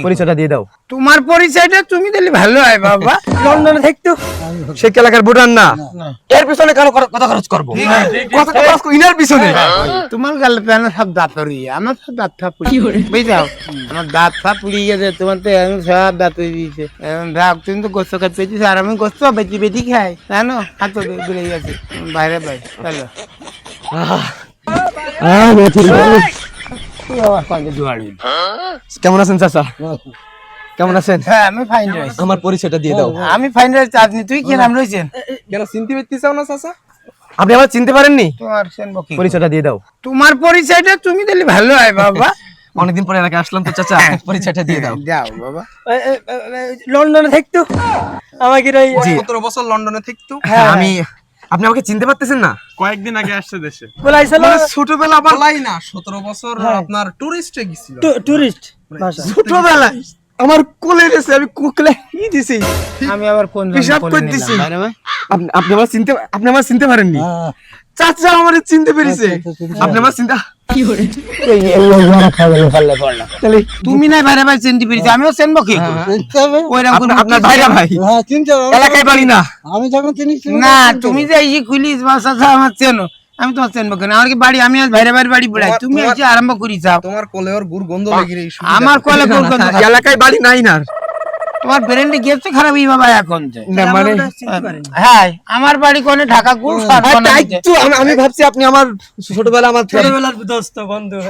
পরিচয়টা দিয়ে দাও। তোমার পরিচয়টা তুমি দিলে ভালো হয় বাবা। লন্ডনে থাকতো সে এলাকার ভুটান না, এর পিছনে কেন কথা খরচ করবো? কথা খরচ করো ইনার পিছনে। তোমার গালে তো সব দাঁত পড়িয়ে, আমার সব দাঁত ফাপ বুঝাও, আমার দাঁত ফাপ পুড়িয়ে গেছে, তোমার তো এখন সব দাঁত হয়ে দিয়েছে। ভাব তুমি তো গোস্ত খাই পেয়েছিস, আর আমি গোস্ত বেটি বেটি খাই জানো, হাত বেড়ে গেছে বাইরে ভাই। চলো কেমন আছেন চাচা? কেমন আছেন? হ্যাঁ আমি ফাইন রয়েছি। আমার পরিচয়টা দিয়ে দাও। আমি ফাইন রয়েছি, আপনি তুই কি নাম রয়েছেন? কেন চিনতে পারতেছ না চাচা? আপনি আমার চিনতে পারেননি? তোমার সেনবকি পরিচয়টা দিয়ে দাও। তোমার পরিচয়টা তুমি দিলে ভালো হয় বাবা। অনেকদিন পরে এলাকায় আসলাম তো চাচা, পরিচয়টা দিয়ে দাও। যাও বাবা। লন্ডনে থাকতো আমাকে 17 বছর লন্ডনে থাকতো। আমি, আপনি আমাকে চিনতে পারতেছেন না? কয়েকদিন আগে আসছে দেশে। ছোটবেলা আবার বলাই না 17 বছর আপনার টুরিস্টে গেছিল। টুরিস্ট ছোটবেলায় আমার কোলে এসে আমি কোলে কি দিছি, আমি আবার কোন হিসাব করতেছি। আপনি আমার চিনতে পারেননি? চাচা আমারে চিনতে পেরেছে। আপনি আমার চিন্তা তাহলে তুমি নাই ভাইরা ভাই চিনতে পেরেছি, আমিও চিনবো কি? আপনার ভাইরা ভাই এলাকায় বাড়ি না। আমি যখন চিনি না তুমি যে এই খুলিস বা চাচা আমার চেনো, আমি তোমার চিনবো কেন? আমার কি বাড়ি, আমি আজ ভাইরা ভাইয়ের বাড়ি পড়াই, তুমি এসে আরম্ভ করি যাও। তোমার কোলে ওর গুড় গন্ধ লেগে রে। আমার কোলে কোন কোন এলাকায় বাড়ি নাই না। তোমার ব্রেন্ডে গেছে খারাপ এই বাবা এখন যে। না মানে হ্যাঁ আমার বাড়ি কোনে ঢাকা গুড় আমি ভাবছি আপনি আমার ছোটবেলা আমার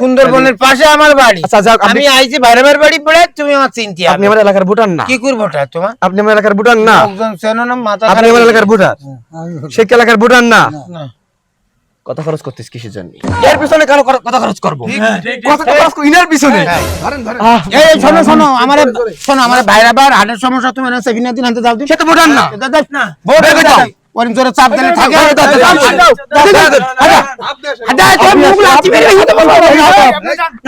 সুন্দরবনের পাশে আমার বাড়ি। আচ্ছা যাক, আমি আইছি ভাইরা ভাইয়ের বাড়ি পড়াই, তুমি আমার চিনতে আপনি আমার এলাকার ভুটান না। কি করবো তোমার? আপনি আমার এলাকার ভুটান না। লোকজন চেনো না, মাথা আপনি আমার এলাকার ভুটান, সে এলাকার ভুটান না। না। কথা খরচ করতেছ কিসের জন্য? এর পিছনে কেন কথা খরচ করব? কথা খরচ করো ইনার পিছনে। ধরেন ধরেন। এই শোনো শোনো, আমার ভাইরা বার হাটের সমস্যা, তুমি না সেভিনা দিন আনতে দাও। সে তো ভুটান না। না ভোট দাও, ওরম জোরে চাপ দিলে থাকে।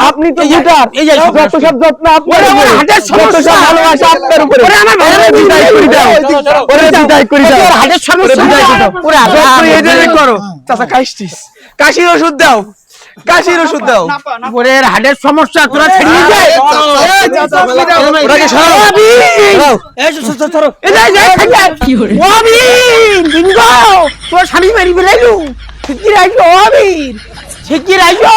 আপনি তো ভুটান, এই যে যত সব যত্ন আপনার আমার হাটের সমস্যা, ভালোবাসা আপনার উপরে। আমার ভাইরা বিদায় করে দাও, ওরে বিদায় করে দাও। হাটের সমস্যা ওরে এদের করো চাচা, কাশির ওষুধ দাও, কাশির ওষুধ দাও। ওরে হাটের সমস্যা তোরা ছেড়ে যায়। ওটাকে সরাও। তোর স্বামী মারি ফেলাইলু, শিগগির আইসো।